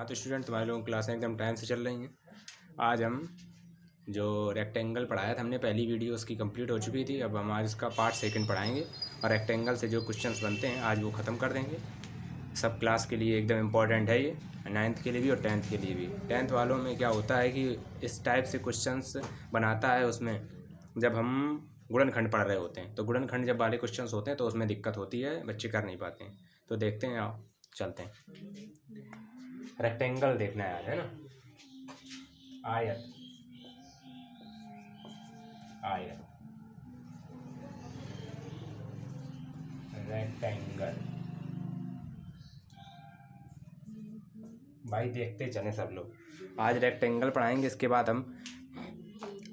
हाँ तो स्टूडेंट, तुम्हारे लोगों की क्लासें एकदम टाइम से चल रही हैं। आज हम जो रेक्टेंगल पढ़ाया था हमने, पहली वीडियो उसकी कंप्लीट हो चुकी थी। अब हम आज इसका पार्ट सेकंड पढ़ाएंगे और रेक्टेंगल से जो क्वेश्चंस बनते हैं आज वो ख़त्म कर देंगे। सब क्लास के लिए एकदम इम्पॉर्टेंट है ये, 9th के लिए भी और 10th के लिए भी। 10th वालों में क्या होता है कि इस टाइप से क्वेश्चंस बनाता है उसमें, जब हम गुणनखंड पढ़ रहे होते हैं तो गुणनखंड जब वाले क्वेश्चंस होते हैं तो उसमें दिक्कत होती है, बच्चे कर नहीं पाते हैं। तो देखते हैं, आओ चलते हैं। रेक्टेंगल देखना है ना, आयत आयत रेक्टेंगल। भाई देखते चले सब लोग। आज रेक्टेंगल पढ़ाएंगे, इसके बाद हम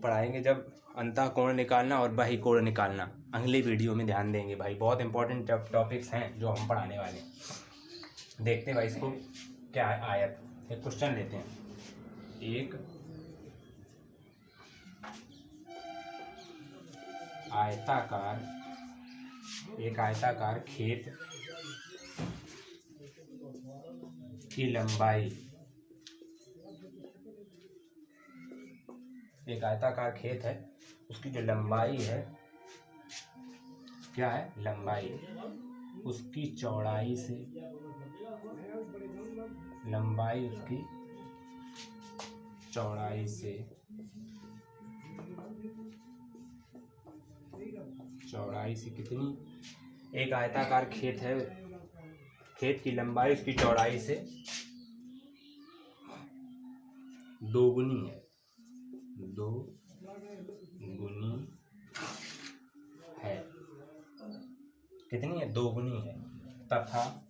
पढ़ाएंगे जब अंतः कोण निकालना और बाह्य कोण निकालना। अगली वीडियो में ध्यान देंगे भाई, बहुत इंपॉर्टेंट टॉपिक्स हैं जो हम पढ़ाने वाले हैं। देखते हैं भाई इसको क्या है। आयत, एक क्वेश्चन लेते हैं। एक आयताकार खेत की लंबाई, एक आयताकार खेत है, उसकी जो लंबाई है, क्या है लंबाई, उसकी चौड़ाई से, लंबाई उसकी चौड़ाई से, चौड़ाई से कितनी, एक आयताकार खेत है, खेत की लंबाई उसकी चौड़ाई से दोगुनी है, दोगुनी है। कितनी है? दोगुनी है। तथा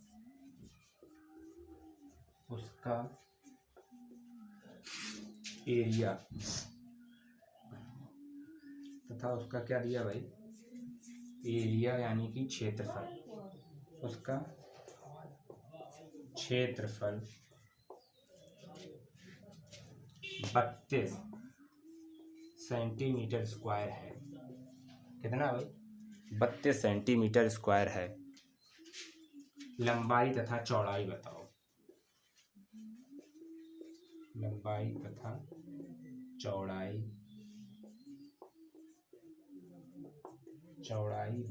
उसका एरिया, तथा उसका क्या दिया भाई, एरिया यानी कि क्षेत्रफल, उसका क्षेत्रफल 32 सेंटीमीटर स्क्वायर है। कितना भाई? 32 सेंटीमीटर स्क्वायर है। लंबाई तथा चौड़ाई बताओ, लंबाई तथा चौड़ाई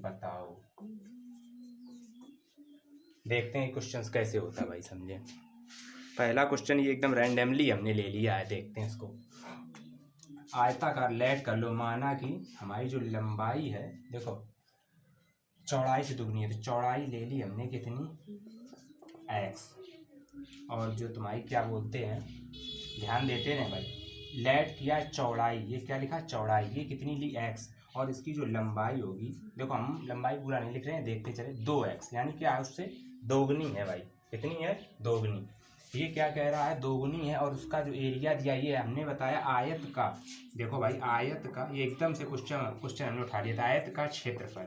बताओ। देखते हैं क्वेश्चंस कैसे होता है भाई, समझे। पहला क्वेश्चन ये एकदम रैंडमली हमने ले लिया है, देखते हैं इसको। आयताकार, लेट कर लो, माना कि हमारी जो लंबाई है, देखो चौड़ाई से दुगनी है, तो चौड़ाई ले ली हमने कितनी, x, और जो तुम्हारी क्या बोलते हैं, ध्यान देते हैं भाई, लेट किया चौड़ाई, ये क्या लिखा चौड़ाई, ये कितनी ली x, और इसकी जो लंबाई होगी, देखो हम लंबाई पूरा नहीं लिख रहे हैं, देखते चले, 2x, यानी क्या, उससे दोगुनी है भाई। कितनी है? दोगुनी। ये क्या कह रहा है, दोगुनी है। और उसका जो एरिया दिया, ये हमने बताया आयत का, देखो भाई आयत का, ये एकदम से क्वेश्चन हमने उठा लिया था। आयत का क्षेत्रफल,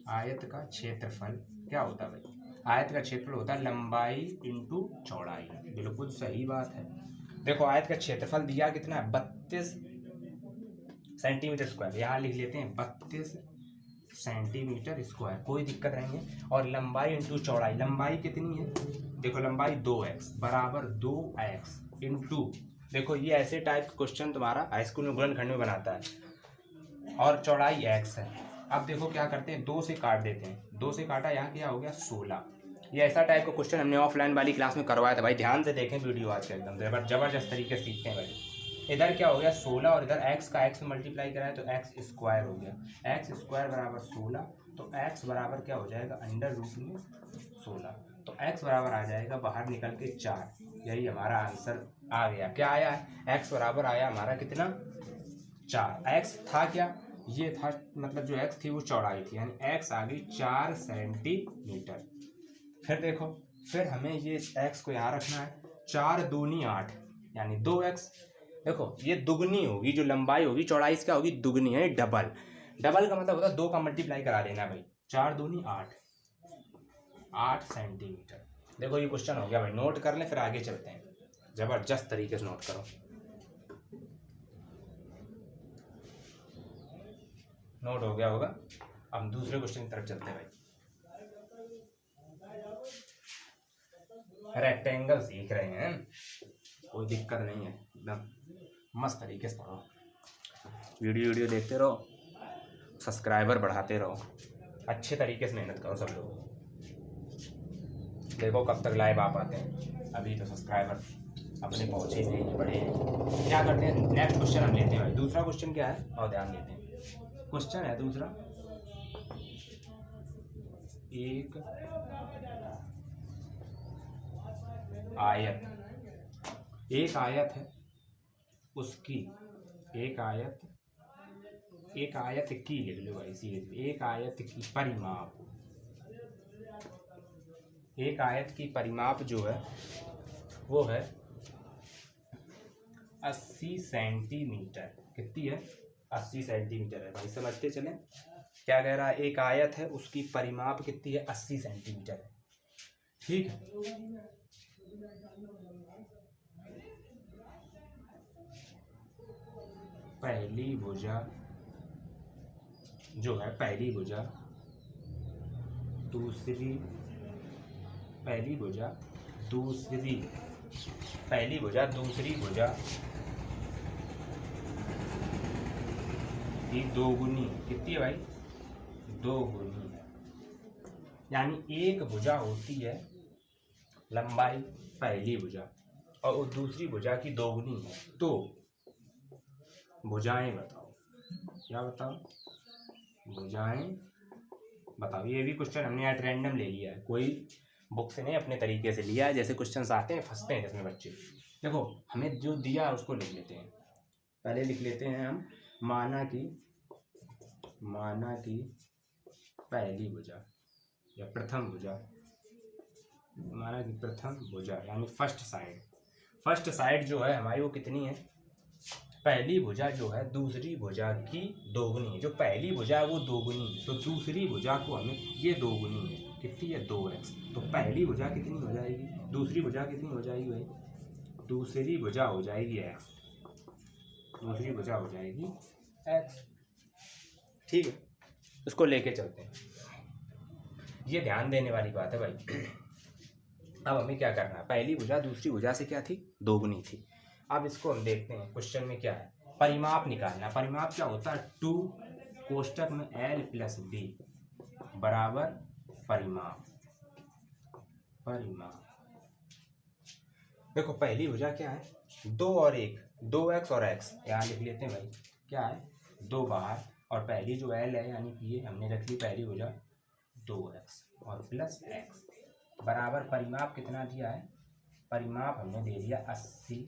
आयत का क्षेत्रफल क्या होता है भाई, आयत का क्षेत्रफल होता है लंबाई इंटू चौड़ाई। बिल्कुल सही बात है। देखो आयत का क्षेत्रफल दिया कितना है, 32 सेंटीमीटर स्क्वायर, यहाँ लिख लेते हैं 32 सेंटीमीटर स्क्वायर, कोई दिक्कत नहीं है। और लंबाई इंटू चौड़ाई, लंबाई कितनी है, देखो लंबाई 2x बराबर 2x इंटू, देखो ये ऐसे टाइप का क्वेश्चन तुम्हारा हाई स्कूल में गुणनखंड में बनाता है, और चौड़ाई x है। अब देखो क्या करते हैं, 2 से काट देते हैं, 2 से काटा, यहाँ क्या हो गया 16। ये ऐसा टाइप का क्वेश्चन हमने ऑफलाइन वाली क्लास में करवाया था भाई, ध्यान से देखें वीडियो आज के, एकदम जबरदस्त तरीके से सीखते हैं भाई। इधर क्या हो गया 16, और इधर x का x में मल्टीप्लाई कराए तो x स्क्वायर हो गया, x स्क्वायर बराबर 16, तो x बराबर क्या हो जाएगा, अंडर रूट में 16, तो x बराबर आ जाएगा बाहर निकल के 4। यही हमारा आंसर आ गया। क्या आया है, x बराबर आया हमारा कितना, 4। x था क्या, ये था, मतलब जो x थी वो चौड़ाई थी, यानी x आ गई 4 सेंटीमीटर। फिर देखो, फिर हमें ये x को यहाँ रखना है, 4 दूनी 8, यानी 2x। देखो ये दुगनी होगी, जो लंबाई होगी चौड़ाई क्या होगी, दुगनी है, डबल। डबल का मतलब होता है 2 का मल्टीप्लाई करा देना भाई, 4 दूनी 8, 8 सेंटीमीटर। देखो ये क्वेश्चन हो गया भाई, नोट कर लें फिर आगे चलते हैं, जबरदस्त तरीके से नोट करो। नोट हो गया होगा। अब दूसरे क्वेश्चन की तरफ चलते हैं भाई। रेक्टेंगल सीख रहे हैं, कोई दिक्कत नहीं है, एकदम मस्त तरीके से पढ़ो, वीडियो देखते रहो, सब्सक्राइबर बढ़ाते रहो, अच्छे तरीके से मेहनत करो सब लोग। देखो कब तक लाइव आ पाते हैं, अभी तो सब्सक्राइबर अपने पहुँचे नहीं, बड़े हैं। क्या करते हैं, नेक्स्ट क्वेश्चन हम लेते हैं भाई। दूसरा क्वेश्चन क्या है, और ध्यान देते हैं। क्वेश्चन है दूसरा, एक आयत, एक आयत है उसकी, एक आयत की लिख लो भाई, सीधे एक आयत की परिमाप, एक आयत की परिमाप जो है वो है 80 सेंटीमीटर। कितनी है, 80 सेंटीमीटर है भाई, समझते चलें। क्या कह रहा है, एक आयत है उसकी परिमाप कितनी है, 80 सेंटीमीटर है, ठीक है। पहली भुजा जो है, पहली भुजा दूसरी, पहली भुजा दूसरी, पहली भुजा दूसरी भुजा की दोगुनी, कितनी है भाई, दोगुनी, यानी एक भुजा होती है लंबाई पहली भुजा और वो दूसरी भुजा की दोगुनी है, तो भुजाएं बताओ, क्या बताओ, भुजाएं बताओ। ये भी क्वेश्चन हमने एट रैंडम ले लिया है, कोई बुक से नहीं, अपने तरीके से लिया है। जैसे क्वेश्चन आते हैं फंसते हैं जिसमें बच्चे, देखो हमें जो दिया उसको लिख लेते हैं। पहले लिख लेते हैं हम, माना कि पहली भुजा या प्रथम भुजा, माना कि प्रथम भुजा यानी फर्स्ट साइड, फर्स्ट साइड जो है हमारी वो कितनी है, पहली भुजा जो है दूसरी भुजा की दोगुनी है। जो पहली भुजा है वो दोगुनी है, तो दूसरी भुजा को हमें, ये दोगुनी है, कितनी है, 2x। तो पहली भुजा कितनी हो जाएगी, दूसरी भुजा कितनी हो जाएगी भाई, दूसरी भुजा हो जाएगी x, दूसरी भुजा हो जाएगी x, ठीक है। इसको लेके चलते हैं, ये ध्यान देने वाली बात है भाई। अब हमें क्या करना है, पहली भुजा दूसरी भुजा से क्या थी, दोगुनी थी। अब इसको हम देखते हैं, क्वेश्चन में क्या है, परिमाप निकालना। परिमाप क्या होता है, 2 कोष्टक में l + b बराबर परिमाप, परिमाप। देखो पहली भुजा क्या है, 2 और 1, 2x और x, यहाँ लिख लेते हैं भाई, क्या है 2 बाहर, और पहली जो l है यानी कि ये हमने रख ली पहली भुजा 2x और प्लस x बराबर परिमाप कितना दिया है, परिमाप हमने दे दिया 80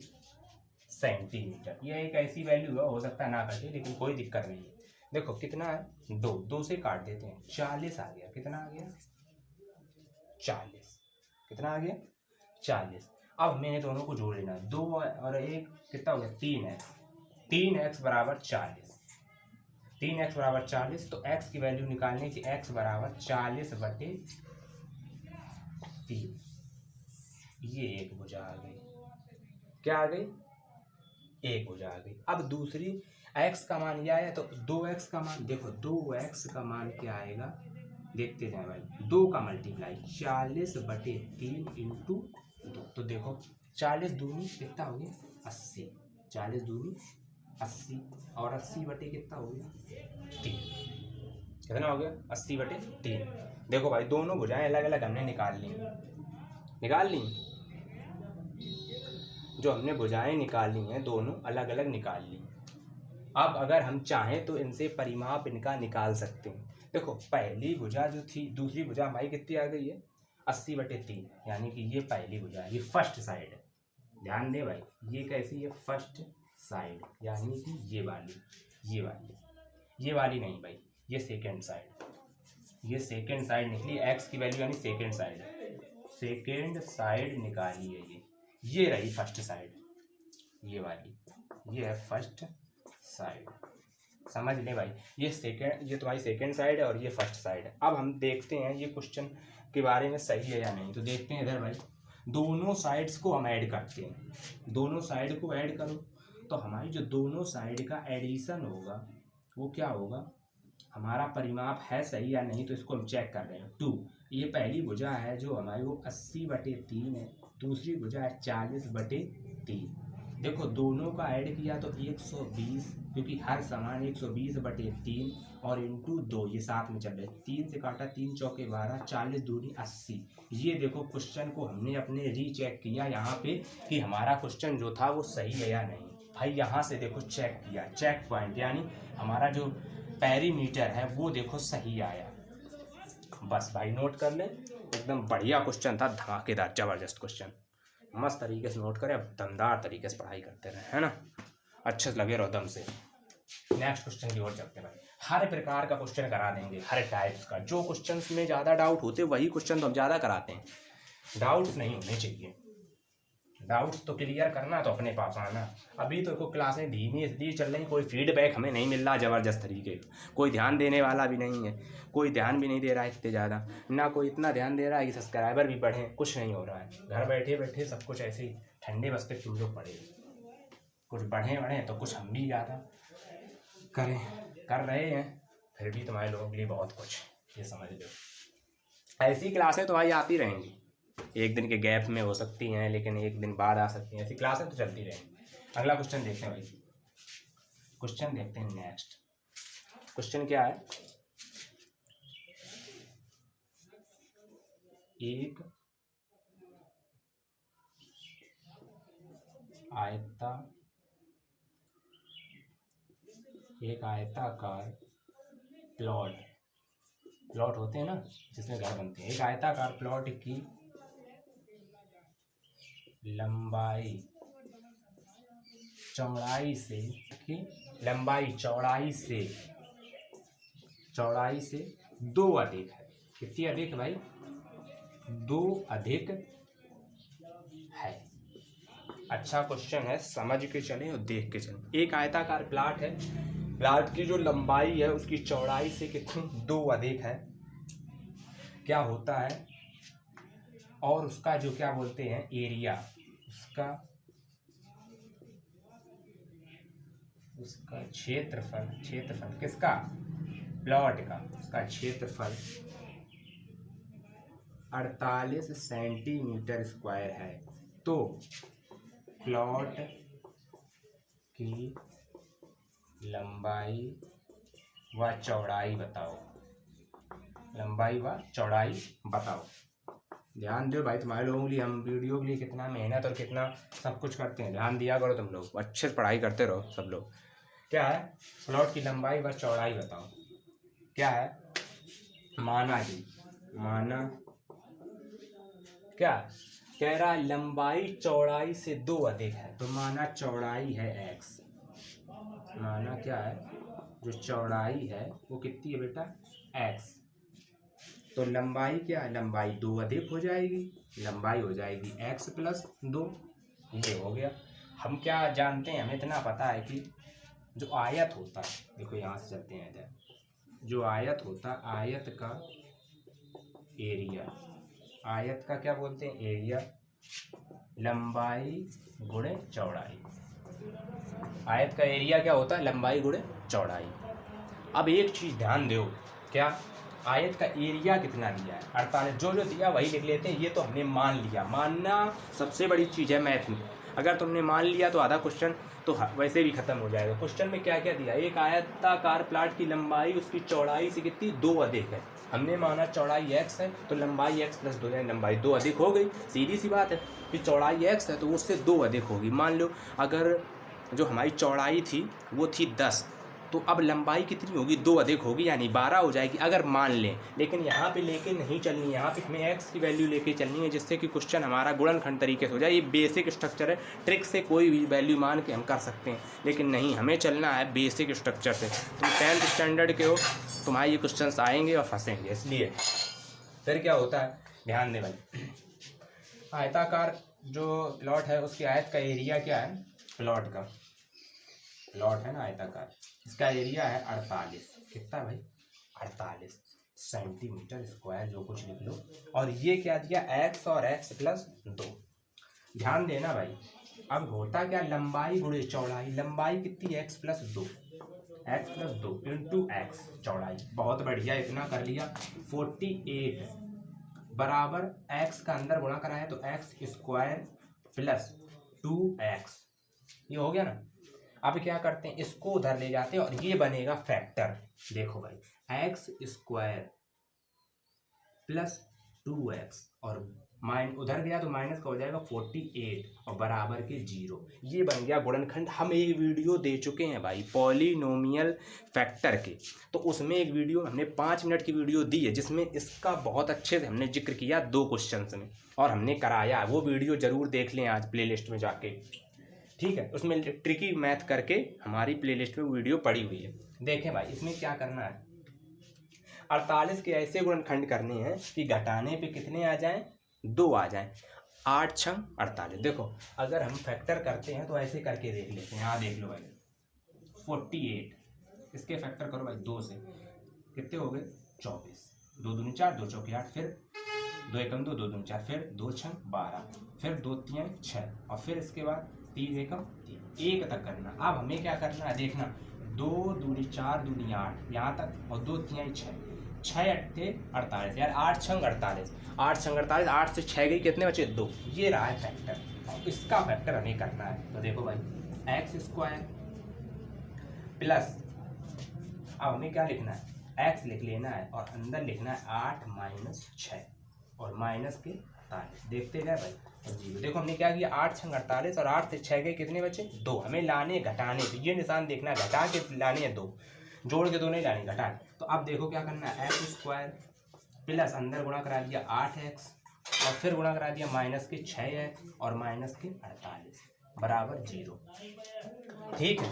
सेंटीमीटर। ये एक ऐसी वैल्यू है, हो सकता है ना कटे, लेकिन कोई दिक्कत नहीं है। देखो कितना है, 2 से काट देते हैं, 40 आ गया, कितना आ गया, 40, कितना आ गया, 40। अब मैंने दोनों को जोड़ लेना, 2 और 1 कितना हो गया, 3x, 3x बराबर 40, 3x बराबर 40। तो x की वैल्यू निकालने की, x बराबर 40/3, ये एक भुजा आ गई, क्या आ गई, एक भुजा आ गई। अब दूसरी x का मान यह आया, तो 2x का मान, देखो 2x का मान क्या आएगा, देखते जाए भाई, 2 का मल्टीप्लाई 40/3 × 2, तो देखो 40 दूनी कितना हो गया, 80, 40 दूनी 80 और 80 बटे कितना हो गया, 3, कितना हो गया, 80/3। देखो भाई दोनों भुजाएं अलग अलग हमने निकाल ली, जो हमने भुजाएं निकाली हैं दोनों अलग अलग निकाल ली। अब अगर हम चाहें तो इनसे परिमाप इनका निकाल सकते हैं। देखो पहली भुजा जो थी, दूसरी भुजा हमारी कितनी आ गई है, 80/3, यानी कि ये पहली भुजा है, ये फर्स्ट साइड है। ध्यान दे भाई, ये कैसी है, फर्स्ट साइड, यानी कि ये वाली, ये वाली नहीं भाई, ये सेकेंड साइड, ये सेकेंड साइड निकली, एक्स की वैल्यू यानी सेकेंड साइड, सेकेंड साइड निकाली है ये रही फर्स्ट साइड, ये वाली, ये है फर्स्ट साइड, समझ ले भाई। ये तुम्हारी सेकेंड साइड है और ये फर्स्ट साइड है। अब हम देखते हैं ये क्वेश्चन के बारे में सही है या नहीं, तो देखते हैं इधर भाई, दोनों साइड्स को हम ऐड करते हैं, दोनों साइड को ऐड करो, तो हमारी जो दोनों साइड का एडिशन होगा वो क्या होगा, हमारा परिमाप है सही या नहीं, तो इसको हम चेक कर रहे हैं। 2, ये पहली भुजा है जो हमारी वो 80/3 है, दूसरी भुजा है 40/3। देखो दोनों का ऐड किया तो 120, क्योंकि हर समान 120/3 और इंटू 2 ये साथ में चल रहे, 3 से काटा 3 चौके 12, 40 दूनी 80। ये देखो क्वेश्चन को हमने अपने रीचेक किया यहाँ पे कि हमारा क्वेश्चन जो था वो सही है या नहीं। भाई यहाँ से देखो चेक किया, चेक पॉइंट यानी हमारा जो पेरीमीटर है वो देखो सही आया। बस भाई नोट कर ले, एकदम बढ़िया क्वेश्चन था, धमाकेदार जबरदस्त क्वेश्चन, मस्त तरीके से नोट करें, अब दमदार तरीके से पढ़ाई करते रहे, है ना, अच्छे से लगे रहो दम से। नेक्स्ट क्वेश्चन की ओर चलते हैं भाई। हर प्रकार का क्वेश्चन करा देंगे, हर टाइप्स का, जो क्वेश्चन में ज़्यादा डाउट होते वही क्वेश्चन तो हम ज़्यादा कराते हैं, डाउट्स नहीं होने चाहिए। डाउट्स तो क्लियर करना तो अपने पास आना। अभी तो कोई क्लासें धीमी इसलिए चल रही, कोई फीडबैक हमें नहीं मिल रहा ज़बरदस्त तरीके का, कोई ध्यान देने वाला भी नहीं है, कोई ध्यान भी नहीं दे रहा है इतने ज़्यादा, ना कोई इतना ध्यान दे रहा है कि सब्सक्राइबर भी बढ़ें, कुछ नहीं हो रहा है। घर बैठे बैठे सब कुछ ऐसे ही ठंडे बस्ते तुम लोग पढ़े, कुछ बढ़ें तो कुछ हम भी ज़्यादा कर रहे हैं, फिर भी तुम्हारे लोगों के लिए बहुत कुछ, ये समझ लो। ऐसी क्लासें तो भाई आती रहेंगी, एक दिन के गैप में हो सकती हैं, लेकिन एक दिन बाद आ सकती हैं, ऐसी क्लासें तो चलती रहेंगी। अगला क्वेश्चन देखते हैं भाई, क्वेश्चन देखते हैं नेक्स्ट। क्वेश्चन क्या है, एक आयताकार प्लॉट होते हैं ना जिसमें घर बनते हैं, एक आयताकार प्लॉट की लंबाई चौड़ाई से 2 अधिक है। कितनी अधिक भाई? 2 अधिक है। अच्छा क्वेश्चन है, समझ के चलें और देख के चलें। एक आयताकार प्लॉट है, प्लॉट की जो लंबाई है उसकी चौड़ाई से कितनी 2 अधिक है, क्या होता है, और उसका जो क्या बोलते हैं एरिया, उसका क्षेत्रफल किसका? प्लॉट का, उसका क्षेत्रफल 48 सेंटीमीटर स्क्वायर है। तो प्लॉट की लंबाई व चौड़ाई बताओ, ध्यान दो भाई, तुम्हारे लोगों के लिए हम वीडियो के लिए कितना मेहनत और कितना सब कुछ करते हैं, ध्यान दिया करो तुम लोग, अच्छे से पढ़ाई करते रहो सब लोग। क्या है? प्लॉट की लंबाई व चौड़ाई बताओ। क्या है? माना क्या कह रहा है, लंबाई चौड़ाई से 2 अधिक है, तो माना चौड़ाई है x, माना क्या है, जो चौड़ाई है वो कितनी है बेटा? x, तो लंबाई क्या है? लंबाई 2 अधिक हो जाएगी, लंबाई हो जाएगी x + 2, ये हो गया। हम क्या जानते हैं, हमें इतना पता है कि जो आयत होता है, देखो यहाँ से चलते हैं इधर, जो आयत होता है, आयत का एरिया, आयत का क्या बोलते हैं? एरिया, लंबाई गुणे चौड़ाई। आयत का एरिया क्या होता है? लंबाई गुणे चौड़ाई। अब एक चीज़ ध्यान दो, क्या? आयत का एरिया कितना दिया है? 48, जो दिया वही लिख लेते हैं, ये तो हमने मान लिया। मानना सबसे बड़ी चीज़ है मैथ में, अगर तुमने मान लिया तो आधा क्वेश्चन तो वैसे भी खत्म हो जाएगा। क्वेश्चन में क्या क्या दिया? एक आयताकार प्लॉट की लंबाई उसकी चौड़ाई से कितनी? 2 अधिक है। हमने माना चौड़ाई x है तो लंबाई x + 2 यानी लंबाई 2 अधिक हो गई। सीधी सी बात है कि चौड़ाई x है तो उससे 2 अधिक होगी। मान लो अगर जो हमारी चौड़ाई थी वो थी 10, तो अब लंबाई कितनी होगी? 2 अधिक होगी, यानी 12 हो जाएगी अगर मान लें। लेकिन यहाँ पे लेके नहीं चलनी है, यहाँ पे हमें x की वैल्यू लेके चलनी है, जिससे कि क्वेश्चन हमारा गुणनखंड तरीके से हो जाए। ये बेसिक स्ट्रक्चर है, ट्रिक से कोई भी वैल्यू मान के हम कर सकते हैं, लेकिन नहीं, हमें चलना है बेसिक स्ट्रक्चर से। तुम 10th स्टैंडर्ड के हो, तुम्हारे ये क्वेश्चन आएंगे और फंसेंगे। इसलिए फिर क्या होता है, ध्यान दें भाई, आयताकार जो प्लॉट है उसकी आयत का एरिया क्या है? प्लॉट है ना आयताकार, इसका एरिया है 48। कितना भाई? 48 सेंटीमीटर स्क्वायर, जो कुछ लिख लो। और ये क्या दिया? x और x + 2। ध्यान देना भाई, अब होता क्या? लंबाई गुणे चौड़ाई। लंबाई कितनी? x + 2, x + 2 × x, चौड़ाई। बहुत बढ़िया, इतना कर लिया। 48 बराबर x का अंदर गुणा कराया तो एक्स स्क्वायर प्लस 2x, ये हो गया ना। अब क्या करते हैं, इसको उधर ले जाते हैं और ये बनेगा फैक्टर। देखो भाई एक्स स्क्वायर प्लस 2x और उधर गया तो माइनस का हो जाएगा 48 और बराबर के 0। ये बन गया गुणनखंड। हम एक वीडियो दे चुके हैं भाई पॉलिनोमियल फैक्टर के, तो उसमें एक वीडियो हमने 5 मिनट की वीडियो दी है जिसमें इसका बहुत अच्छे से हमने जिक्र किया 2 क्वेश्चंस में और हमने कराया। वो वीडियो जरूर देख लें आज प्लेलिस्ट में जाके, ठीक है। उसमें ट्रिकी मैथ करके हमारी प्लेलिस्ट में वीडियो पड़ी हुई है, देखें भाई। इसमें क्या करना है, 48 के ऐसे गुणनखंड करने हैं कि घटाने पे कितने आ जाएं, 2 आ जाएं। 8 छंग 48। देखो अगर हम फैक्टर करते हैं तो ऐसे करके देख लेते हैं। यहाँ देख लो भाई 48, इसके फैक्टर करो भाई 2 से, कितने हो गए 24, 2 दूनी 4, 2 चौके 8, फिर 2 एकम 2, 2 दूनी 4, फिर 2 छंग 12, फिर 2 तीन 6 और फिर इसके बाद 3 एकम 3, 1 तक करना। अब हमें क्या करना है, देखना 2 दूनी 4 दूनी 8 यहाँ तक और 2 तीन 6, 6 अट्ठे 48 यार, 8 छंग 48, 8 छंग 48, 8 से 6 गई, कितने बचे 2। ये रहा है फैक्टर, इसका फैक्टर हमें करना है। तो देखो भाई एक्स स्क्वायर प्लस, अब हमें क्या लिखना है, एक्स लिख लेना है और अंदर लिखना है 8 माइनस 6 और माइनस के 48, देखते गए भाई और 0। देखो हमने क्या किया, 8 छंग 48 और 8 से 6 गए, कितने बचे 2। हमें लाने घटाने, तो ये निशान देखना है, घटा के लाने हैं 2, जोड़ के 2 नहीं लाने, घटा। तो अब देखो क्या करना है, एक्स स्क्वायर प्लस अंदर गुणा करा दिया 8x और फिर गुणा करा दिया माइनस के 6x और माइनस के 48 बराबर 0, ठीक है।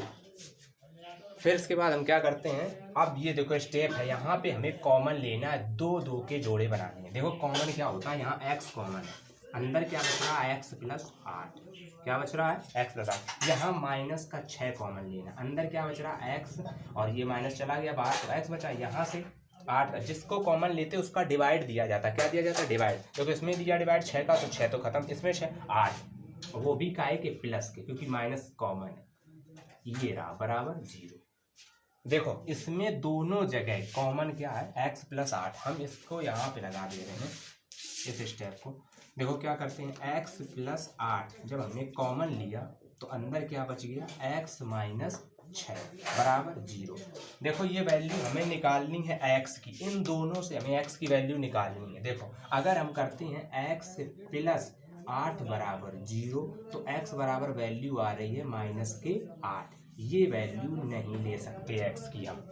फिर इसके बाद हम क्या करते हैं, अब ये देखो स्टेप है, यहाँ पे हमें कॉमन लेना है, 2 के जोड़े बनाने हैं। देखो कॉमन क्या होता है, यहाँ x कॉमन है, अंदर क्या बच रहा है x प्लस 8, क्या बच रहा है x प्लस 8। यहाँ माइनस का 6 कॉमन लेना, अंदर क्या बच रहा है x और ये माइनस चला गया बाहर तो x बचा। यहाँ से 8 का जिसको कॉमन लेते हैं उसका डिवाइड दिया जाता है, क्या दिया जाता है डिवाइड। क्योंकि इसमें दिया डिवाइड 6 का तो 6 तो खत्म, इसमें 6 8 वो भी काहे के प्लस के, क्योंकि माइनस कॉमन है, ये रहा बराबर 0। देखो इसमें दोनों जगह कॉमन क्या है x प्लस 8, हम इसको यहाँ पे लगा दे रहे हैं इस स्टेप को। देखो क्या करते हैं, x प्लस 8 जब हमने कॉमन लिया तो अंदर क्या बच गया, x माइनस 6 बराबर 0। देखो ये वैल्यू हमें निकालनी है x की, इन दोनों से हमें x की वैल्यू निकालनी है। देखो अगर हम करते हैं x प्लस 8 बराबर 0 तो x बराबर वैल्यू आ रही है माइनस के 8। ये वैल्यू नहीं ले सकते x की, हम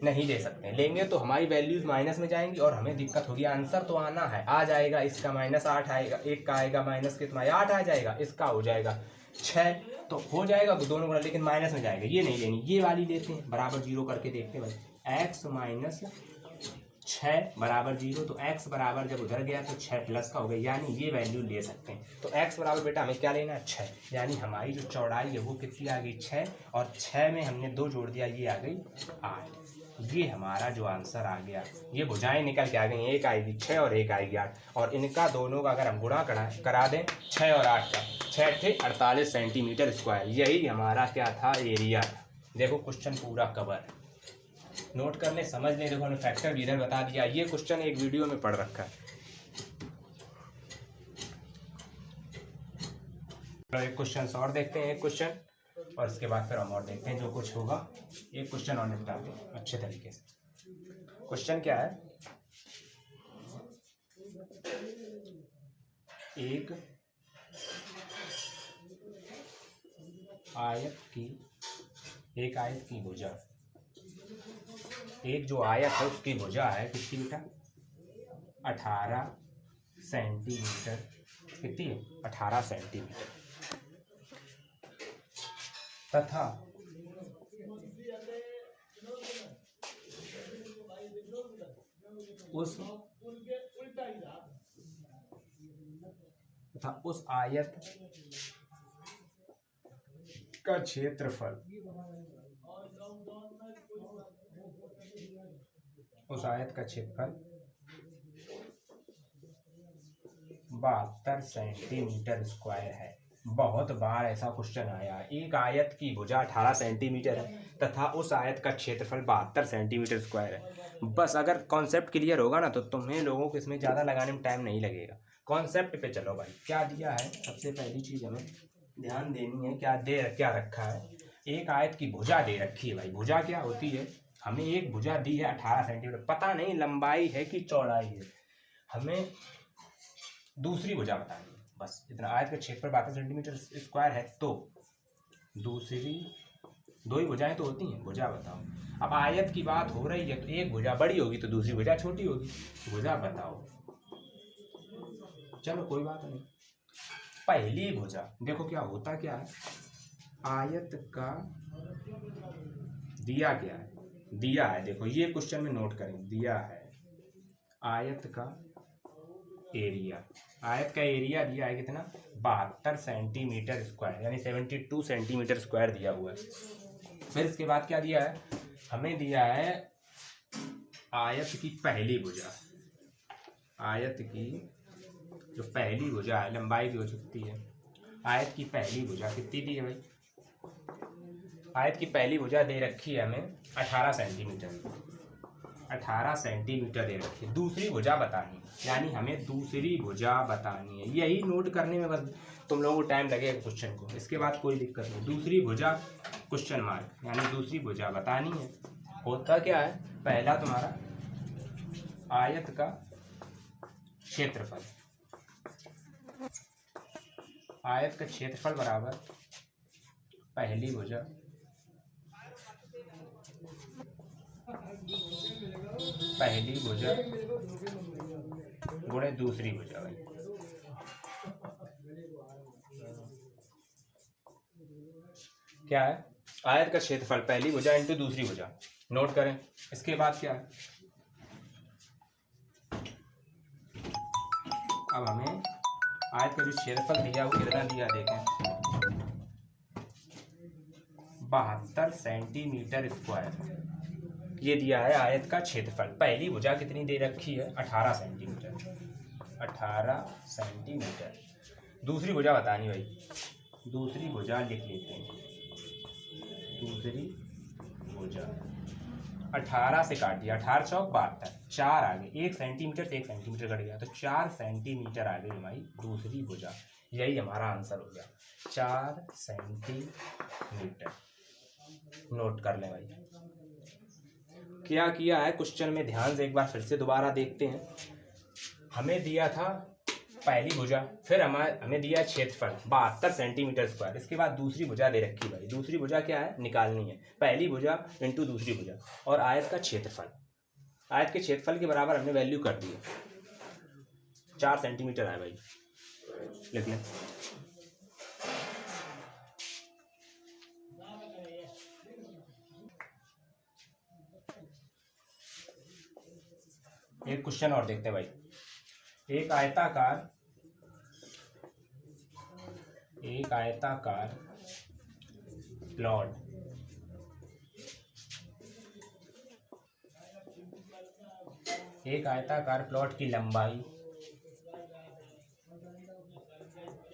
नहीं ले सकते, लेंगे तो हमारी वैल्यूज माइनस में जाएंगी और हमें दिक्कत होगी। आंसर तो आना है, आ जाएगा इसका माइनस 8 आएगा, एक का आएगा माइनस कितना 8 आ जाएगा, इसका हो जाएगा 6 तो हो जाएगा तो दोनों गुणा, लेकिन माइनस में जाएगा, ये नहीं लेनी, ये वाली लेते हैं बराबर 0 करके देखते हैं भाई। x माइनस 6 बराबर 0 तो x बराबर जब उधर गया तो 6 प्लस का हो गया, यानी ये वैल्यू ले सकते हैं। तो x बराबर बेटा हमें क्या लेना है 6, यानी हमारी जो चौड़ाई है वो कितनी आ गई 6 और 6 में हमने 2 जोड़ दिया, ये आ गई 8। ये हमारा जो आंसर आ गया, ये भुजाएं निकल के आ गई, एक आएगी 6 और एक आएगी 8 और इनका दोनों का अगर हम गुणा करा दें 6 और 8 का, 6 थे 48 सेंटीमीटर स्क्वायर, यही हमारा क्या था एरिया। देखो क्वेश्चन पूरा कवर, नोट कर ले, समझ ले। देखो फैक्टर भी इधर बता दिया, ये क्वेश्चन एक वीडियो में पढ़ रखा है। एक क्वेश्चन और देखते हैं, एक क्वेश्चन और इसके बाद फिर हम और देखते हैं जो कुछ होगा। एक क्वेश्चन और निपटाते हैं अच्छे तरीके से। क्वेश्चन क्या है, एक आयत की भुजा, एक जो आयत है उसकी भुजा है कितनी बेटा 18 सेंटीमीटर, कितनी है 18 सेंटीमीटर, तथा उस आयत का क्षेत्रफल, उस आयत का क्षेत्रफल 72 सेंटीमीटर स्क्वायर है। बहुत बार ऐसा क्वेश्चन आया। एक आयत की भुजा 18 सेंटीमीटर है तथा उस आयत का क्षेत्रफल 72 सेंटीमीटर स्क्वायर है। बस अगर कॉन्सेप्ट क्लियर होगा ना तो तुम्हें लोगों को इसमें ज़्यादा लगाने में टाइम नहीं लगेगा। कॉन्सेप्ट पे चलो भाई। क्या दिया है, सबसे पहली चीज़ हमें ध्यान देनी है, क्या रखा है। एक आयत की भुजा दे रखी है भाई। भुजा क्या होती है, हमें एक भुजा दी है 18 सेंटीमीटर, पता नहीं लंबाई है कि चौड़ाई है, हमें दूसरी भुजा बतानी है बस इतना। आयत का क्षेत्रफल 72 सेंटीमीटर स्क्वायर है तो दूसरी, दो ही भुजाएं तो होती हैं, भुजा बताओ। अब आयत की बात हो रही है तो एक भुजा बड़ी होगी तो दूसरी भुजा छोटी होगी, भुजा बताओ। चलो कोई बात नहीं। पहली भुजा देखो क्या होता, क्या है, आयत का दिया क्या है, दिया है, देखो ये क्वेश्चन में नोट करें, दिया है आयत का एरिया। आयत का एरिया दिया है कितना, 72 सेंटीमीटर स्क्वायर, यानी 72 सेंटीमीटर स्क्वायर दिया हुआ है। फिर इसके बाद क्या दिया है, हमें दिया है आयत की पहली भुजा। आयत की जो पहली भुजा है, लंबाई भी हो सकती है। आयत की पहली भुजा कितनी दी है भाई, आयत की पहली भुजा दे रखी है हमें 18 सेंटीमीटर, 18 सेंटीमीटर दे रखी है। दूसरी भुजा बतानी है, यानी हमें दूसरी भुजा बतानी है। यही नोट करने में बस तुम लोगों को टाइम लगेगा क्वेश्चन को, इसके बाद कोई दिक्कत नहीं। दूसरी भुजा क्वेश्चन मार्क, यानी दूसरी भुजा बतानी है। होता क्या है, पहला तुम्हारा आयत का क्षेत्रफल, आयत का क्षेत्रफल बराबर पहली भुजा गुणे दूसरी भुजा भाई। क्या है, आयत का क्षेत्रफल पहली भुजा इंटू दूसरी भुजा, नोट करें। इसके बाद क्या है, अब हमें आयत का जो क्षेत्रफल दिया वो कितना दिया देखें, 72 सेंटीमीटर स्क्वायर, ये दिया है आयत का क्षेत्रफल। पहली भुजा कितनी दे रखी है, 18 सेंटीमीटर, 18 सेंटीमीटर। दूसरी भुजा बतानी भाई, दूसरी भुजा लिख लेते हैं। दूसरी भुजा 18 से काट दिया, 18 चौक 72, 4 आ गए, 1 सेंटीमीटर से 1 सेंटीमीटर कट गया तो 4 सेंटीमीटर आ गई हमारी दूसरी भुजा। यही हमारा आंसर हो गया, 4 सेंटीमीटर। नोट कर लें भाई। क्या किया है क्वेश्चन में, ध्यान से एक बार फिर से दोबारा देखते हैं। हमें दिया था पहली भुजा, फिर हमें दिया क्षेत्रफल 72 सेंटीमीटर स्क्वायर। इसके बाद दूसरी भुजा दे रखी भाई। दूसरी भुजा क्या है, निकालनी है, पहली भुजा इंटू दूसरी भुजा और आयत का क्षेत्रफल। आयत के क्षेत्रफल के बराबर हमने वैल्यू कर दी है, 4 सेंटीमीटर है भाई, लिख लें। एक क्वेश्चन और देखते हैं भाई। एक आयताकार प्लॉट, एक आयताकार प्लॉट की लंबाई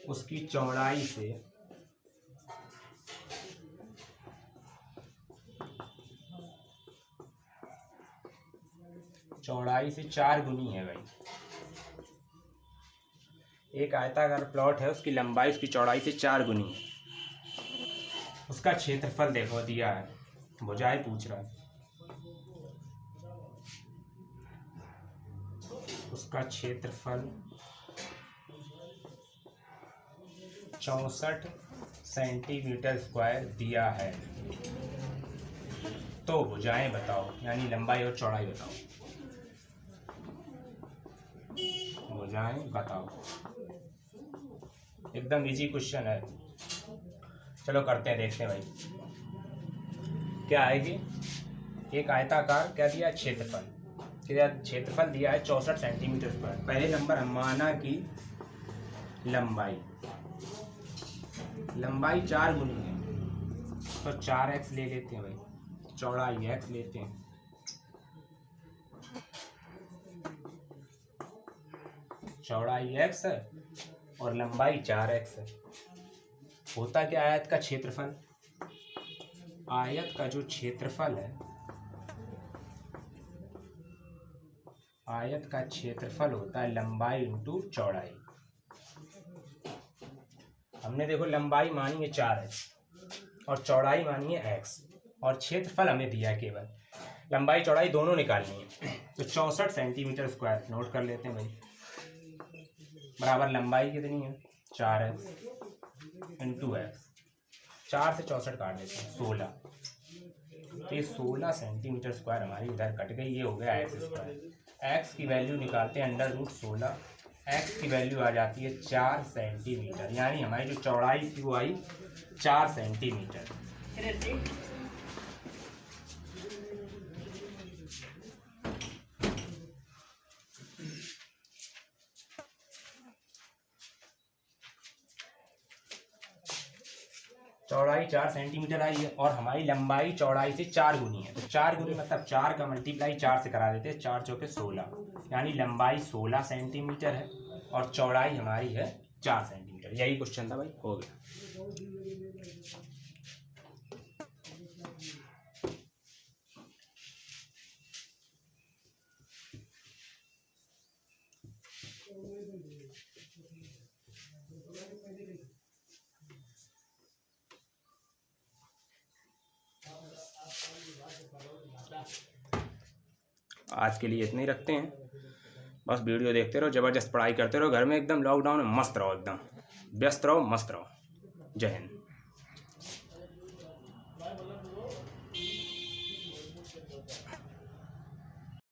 उसकी चौड़ाई से चौड़ाई से 4 गुनी है भाई। एक आयताकार प्लॉट है, उसकी लंबाई उसकी चौड़ाई से 4 गुनी है। उसका क्षेत्रफल देखो दिया है, भुजाएं पूछ रहा है। उसका क्षेत्रफल 64 सेंटीमीटर स्क्वायर दिया है, तो भुजाएं बताओ, यानी लंबाई और चौड़ाई बताओ। भुजाएं बताओ, एकदम इजी क्वेश्चन है। चलो करते हैं, देखते हैं भाई क्या आएगी। एक आयताकार क्या दिया, क्षेत्रफल, क्षेत्रफल दिया है 64 सेंटीमीटर स्क्वायर। पहले नंबर हम माना कि लंबाई 4 गुनी है तो 4x ले लेते हैं भाई, चौड़ाई x लेते हैं। चौड़ाई x है और लंबाई 4x है। होता क्या आयत का क्षेत्रफल, आयत का जो क्षेत्रफल है, आयत का क्षेत्रफल होता है लंबाई इंटू चौड़ाई। हमने देखो लंबाई मानी है 4h और चौड़ाई मानी है x और क्षेत्रफल हमें दिया है केवल, लंबाई चौड़ाई दोनों निकालनी है। तो 64 सेंटीमीटर स्क्वायर नोट कर लेते हैं भाई, बराबर लंबाई कितनी है 4h इंटू x, 4 से 64 काट देते हैं 16, तो ये 16 सेंटीमीटर स्क्वायर हमारी इधर कट गई, ये हो गया एक्स स्क्वायर। एक्स की वैल्यू निकालते हैं √16, एक्स की वैल्यू आ जाती है 4 सेंटीमीटर, यानी हमारी जो चौड़ाई थी वो आई 4 सेंटीमीटर। चौड़ाई 4 सेंटीमीटर आई है और हमारी लंबाई चौड़ाई से 4 गुनी है, तो 4 गुनी मतलब 4 का मल्टीप्लाई 4 से करा देते हैं, 4 चौके 16, यानी लंबाई 16 सेंटीमीटर है और चौड़ाई हमारी है 4 सेंटीमीटर। यही क्वेश्चन था भाई, हो गया। आज के लिए इतने ही रखते हैं, बस वीडियो देखते रहो, ज़बरदस्त पढ़ाई करते रहो, घर में एकदम लॉकडाउन में मस्त रहो, एकदम व्यस्त रहो, मस्त रहो। जय हिंद।